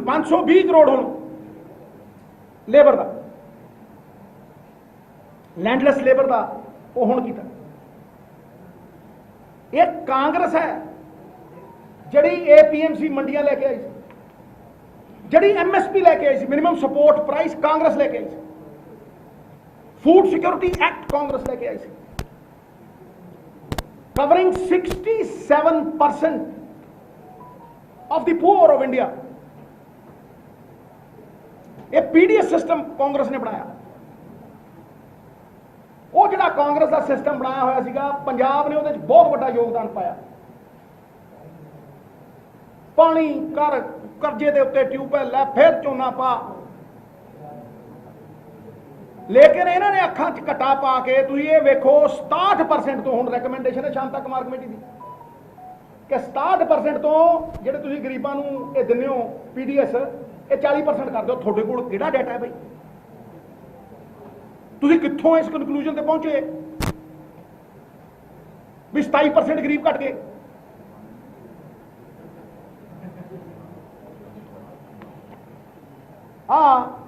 520 ਕਰੋੜ ਹੁਣ ਲੇਬਰ ਦਾ, लैंडलैस लेबर का वो हुण कीता। ये कांग्रेस है जिहड़ी APMC मंडियां लेके आई सी, जिहड़ी MSP लेके आई सी, मिनिमम सपोर्ट प्राइस कांग्रेस लेके आई सी, फूड सिक्योरिटी एक्ट कांग्रेस लेके आई सी, covering 67% of the poor of India. ये PDS सिस्टम कांग्रेस ने बनाया। वो जिहड़ा कांग्रेस का सिस्टम बनाया होया सीगा, पंजाब ने उहदे च बहुत बड़ा योगदान पाया। पानी कर करजे दे उत्ते ट्यूबवैल है, फिर झोना पा, लेकिन इन्होंने अखां च कटा पा के तुसीं ये वेखो 67% तो हुण रिकमेंडेशन है शांता कुमार कमेटी की कि 67% तो जिहड़े तुसीं गरीबां नूं ये दिंदे हो PDS, ये 40% कर दो। तुहाडे कोल किहड़ा डाटा है भाई? तुसीं कित्थों इस कंक्लूजन ते पहुंचे भी 27% गरीब घट गए? हाँ,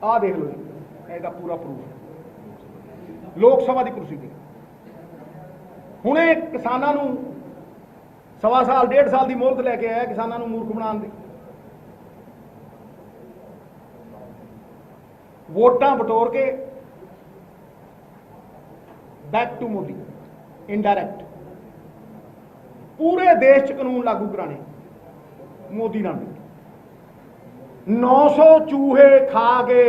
आ देख लो जी, इसका पूरा प्रूफ लोक सभा की कुर्सी थी। हुणे किसानां नूं सवा साल 1.5 साल की मोहलत लैके आया किसानां नूं मूर्ख बनाउण दी। वोटां बटोर के बैक टू मोदी, इनडायरैक्ट पूरे देश च कानून लागू कराने मोदी नाल। 900 चूहे खा के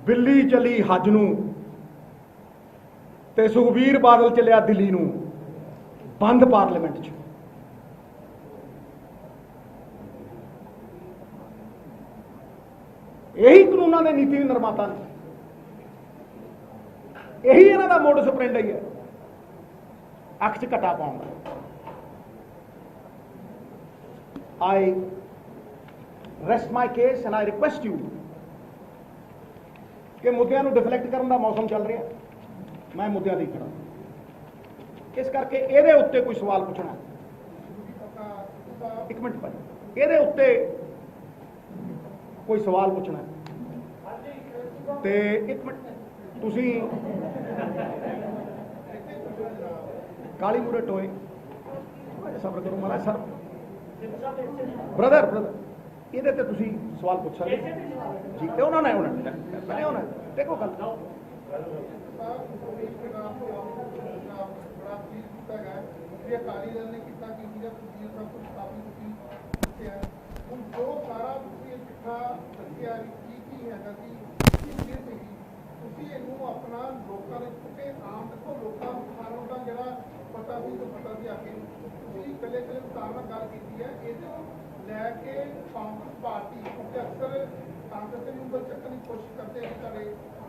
बिल्ली चली हज नूं ते सुखबीर बादल चलिया दिल्ली नूं बंद पार्लीमेंट च। यही कानूनों के नीति निर्माता ने, यही इन्हां दा मोडस ऑपरेंडी है, अख च घटा पाउंदा। I rest my case and I request you कि मुद्दों को डिफलैक्ट करने का मौसम चल रहा है, मैं मुद्दों की खड़ा, इस करके ये उत्ते कोई सवाल पूछना। एक मिनट भाई, ये उत्ते कोई सवाल पूछना ते एक मिनट तुसी काली मूरे टोए सबर करो महाराज। सर ब्रदर ये तुसी सवाल पूछ सकते जी, उन्होंने पहले उन्होंने देखो गल अकाली दल ने किया कि सब कुछ काफी जो सारा चिट्ठा दसिया की हैगा कि अपना लोगों ने आम देखो लोगों सारों का जरा पता भी तो पता भी आके कले कले विस्तार में गल की है ये लैके कांग्रेस पार्टी क्योंकि अक्सर कांग्रेस के ऊपर चक्कन की कोशिश करते हैं सारे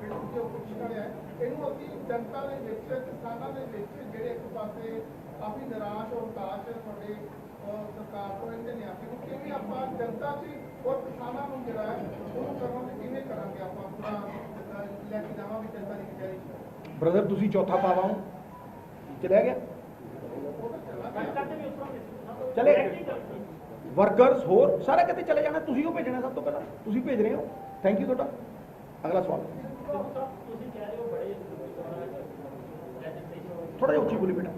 जो कोशिश कर रहा है इनू अभी जनता के किसानों के जेडे एक पासे काफी निराश और हताश थोड़े सरकार को इनके न्यासी को किमें आप जनता से और किसानों को जरा है उन्होंने करने किमें करांगे आप पूरा लैके जावांगे जनता की कचहरी। ब्रदर तुसी चौथा पावा चलिया गया चले वर्कर्स होर सारे कितने चले जाना, तुसी हो भेजना सब तो पहला, तुसी भेज रहे हो। थैंक यू ਤੁਹਾਡਾ। अगला सवाल थोड़ा जिहा उच्ची बोली बेटा।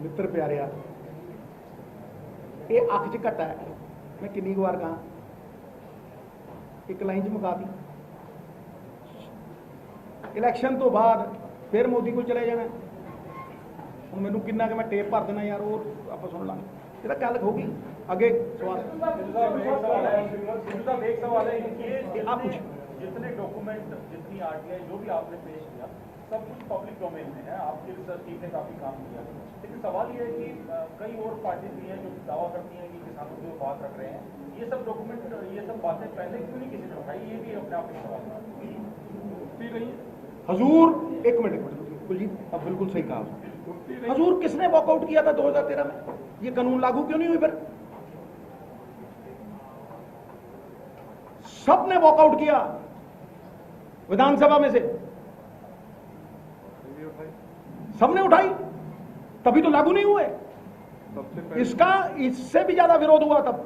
मित्र प्यारिया ये अख च घटा है, मैं किन्नी बार कहा एक लाइन च मुकाती। इलैक्शन तो बाद फिर मोदी को चले जाना। हूँ मैनू किन्ना कि मैं टेप भर देना यार, वो आप सुन लांगे, ये गल होगी। अगे सवाल आप पूछ। जितने डॉक्यूमेंट जितनी RTI जो भी आपने पेश किया सब कुछ पब्लिक डोमेन में है, आपकी रिसर्च टीम ने काफी काम किया। लेकिन सवाल ये है कि कई और पार्टी भी हैं जो दावा करती हैं कि किसानों की बात रख रहे हैं, ये सब डॉक्यूमेंट ये सब बातें पहले क्यों नहीं किसी ने उठाई, ये भी अपने आप में सवाल है। उठती रही है, हजूर एक मिनट कुलजीत, अब बिल्कुल सही कहा। उठती रही। हजूर किसने वॉकआउट किया था 2013 में? ये कानून लागू क्यों नहीं हुई फिर? सबने वॉकआउट किया विधानसभा में से, सबने उठाई, तभी तो लागू नहीं हुए। इसका इससे भी ज्यादा विरोध हुआ तब।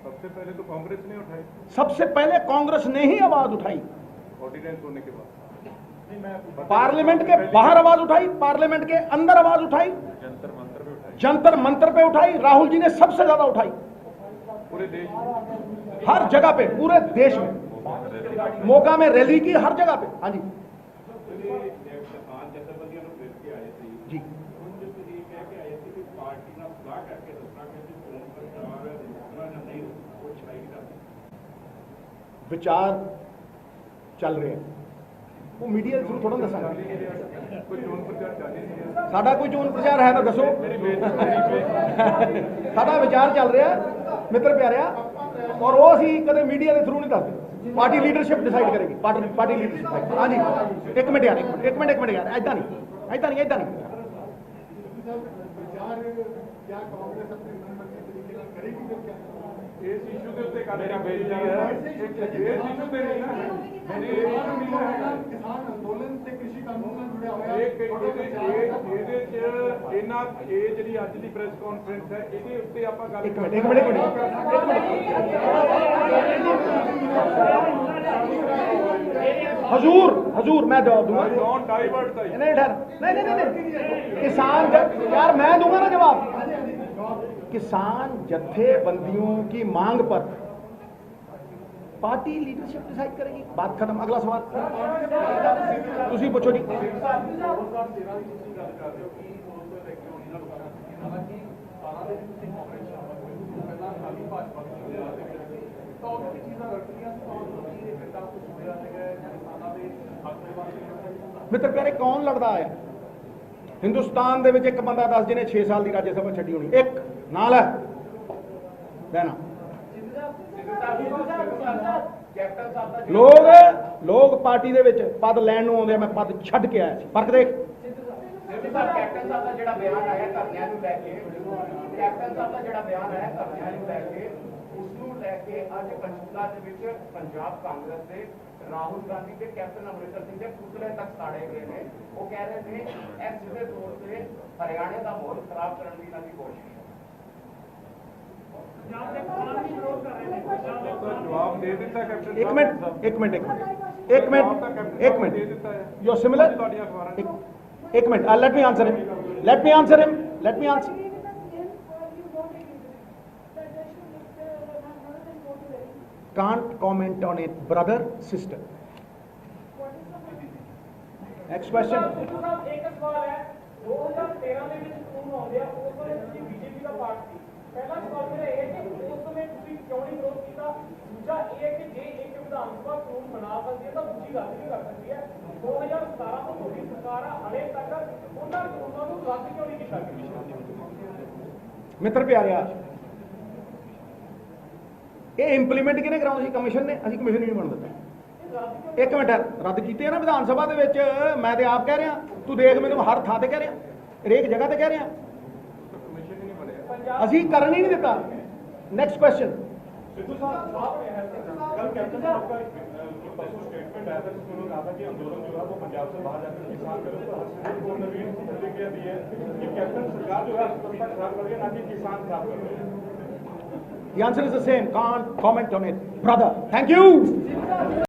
सबसे पहले तो कांग्रेस ने उठाई, सबसे पहले कांग्रेस ने ही आवाज उठाई, ऑर्डिनेंस होने के बाद। पार्लियामेंट के बाहर आवाज उठाई, पार्लियामेंट के अंदर आवाज उठाई, जंतर मंतर पे उठाई, जंतर मंतर पे उठाई, राहुल जी ने सबसे ज्यादा उठाई, पूरे देश में, हर जगह पे, पूरे देश में मौका में रैली की, हर जगह पे। हाँ जी जी, विचार चल रहे हैं, वो मीडिया थ्रू थोड़ा दसा कोई चोन प्रचार चाली नहीं है। साडा कोई चोन प्रचार है तो दसो। साडा विचार चल रहा है मित्र प्यारिया, और वो असी कदे मीडिया के थ्रू नहीं दसते, पार्टी लीडरशिप डिसाइड करेगी, पार्टी लीडरशिप। हाँ जी एक मिनट यार, एक मिनट यार, ऐसा नहीं। विचार क्या कांग्रेस अपने मनमर्जी तरीके से करेगी फिर क्या? इस इशू के उत्ते मेरा बेनती है, इस इशू पे नहीं ना, मैंने ये इशू मिला है किसान अंदोलन से कृषि कानून ਨਾਲ जुड़ਿਆ ਹੋਇਆ ਇਹਦੇ ਚ ਇਹਨਾਂ ਇਹ ਜਿਹੜੀ ਅੱਜ ਦੀ ਪ੍ਰੈਸ ਕਾਨਫਰੰਸ ਹੈ ਇਹਦੇ ਉੱਤੇ ਆਪਾਂ ਗੱਲ एक मिनट हजूर मैं जवाब दूंगा। डोंट डाइवर्ट द नहीं किसान यार मैं दूंगा ना जवाब। किसान जत्थेबंदियों की मांग पर पार्टी लीडरशिप डिसाइड करेगी, बात खत्म। अगला सवाल तुसी पूछो जी। मित्र प्यारे कौन लड़दा है हिंदुस्तान दे विच? एक बंदा दस जिन्हें 6 साल की राज्य सभा छड्डी होनी, एक नाल है रहना। लोग पार्टी दे विच पद लैण नूं आउंदे, मैं पद छड्ड के आया सी। फर्क देख कैप्टन साहब का ਜਿਹੜਾ ਬਿਆਨ ਆਇਆ ਧਰਨਿਆਂ ਨੂੰ ਲੈ ਕੇ, ਕੈਪਟਨ ਸਾਹਿਬ ਦਾ ਜਿਹੜਾ ਬਿਆਨ ਆਇਆ ਧਰਨਿਆਂ ਨੂੰ ਲੈ ਕੇ, ਉਸ ਨੂੰ ਲੈ ਕੇ ਅੱਜ ਪੰਚਕੂਲਾ ਦੇ ਵਿੱਚ ਪੰਜਾਬ ਕਾਂਗਰਸ ਦੇ ਰਾਹੁਲ ਗਾਂਧੀ ਤੇ ਕੈਪਟਨ ਅਮਰਿੰਦਰ ਸਿੰਘ ਦੇ ਪੁਤਲੇ ਤੱਕ ਸਾੜੇ ਗਏ ਨੇ। ਉਹ ਕਹਿ ਰਹੇ ਨੇ ਇਹ ਸਿੱਧੇ ਤੌਰ ਤੇ ਹਰਿਆਣੇ ਦਾ ਮਾਹੌਲ ਖਰਾਬ ਕਰਨ ਦੀ ਇਹਨਾਂ ਦੀ ਕੋਸ਼ਿਸ਼ ਹੈ। जवाब दे देता कैप्टन एक मिनट यू आर सिमिलर। एक minute let me answer him can't comment on it brother sister। next question। एक सवाल है 2013 ਦੇ ਵਿੱਚ ਕਾਨੂੰਨ ਆਉਂਦੇ ਆ, ਉਸ ਵੇਲੇ ਤੁਸੀਂ ਬੀਜੇਪੀ ਦਾ ਪਾਰਟ ਸੀ। ਪਹਿਲਾ ਸਵਾਲ ਮੇਰਾ ਇਹ ਹੈ ਕਿ ਉਸ ਸਮੇਂ ਤੁਸੀਂ ਕਿਉਂ ਨਹੀਂ ਵਿਰੋਧ ਕੀਤਾ? ਦੂਜਾ ਇਹ ਹੈ ਕਿ ਜੇ ਇੱਕ ਵਿਧਾਨ ਸਭਾ ਕਾਨੂੰਨ ਬਣਾ ਸਕਦੀ ਹੈ ਤਾਂ ਦੂਜੀ ਗੱਲ ਨਹੀਂ ਕਰ ਸਕਦੀ ਹੈ। 2017 ਤੋਂ ਤੁਹਾਡੀ ਸਰਕਾਰ ਆ, ਹਲੇ ਤੱਕ ਉਹਨਾਂ ਕਾਨੂੰਨਾਂ ਨੂੰ ਰੱਦ ਕਿਉਂ ਨਹੀਂ ਕੀਤਾ ਗਿਆ? मित्र प्यारिया ये इंप्लीमेंट किने कराउंदा सी? कमीशन ने। असीं कमीशन ही नहीं बन दिता। एक मिनट रद्द कीते ना विधान सभा दे विच, मैं ते आप कह रहा, तू देख मैनूं हर थां ते कह रहा, हरेक जगह ते कह रहा, असीं करन ही नहीं दिता। Next question. सिद्धू साहब कल कैप्टन साहब का परसों स्टेटमेंट आया था जिसमें उन्होंने कहा था कि आंदोलन जो है वो पंजाब से बाहर जाकर किसान करें, तो हर्षदीप और नवीन की प्रतिक्रिया दी है कि कैप्टन सरकार जो है अर्थव्यवस्था खराब कर रही है, ना कि किसान खराब कर रहे हैं। The answer is the same. Can't comment on it, brother. Thank you.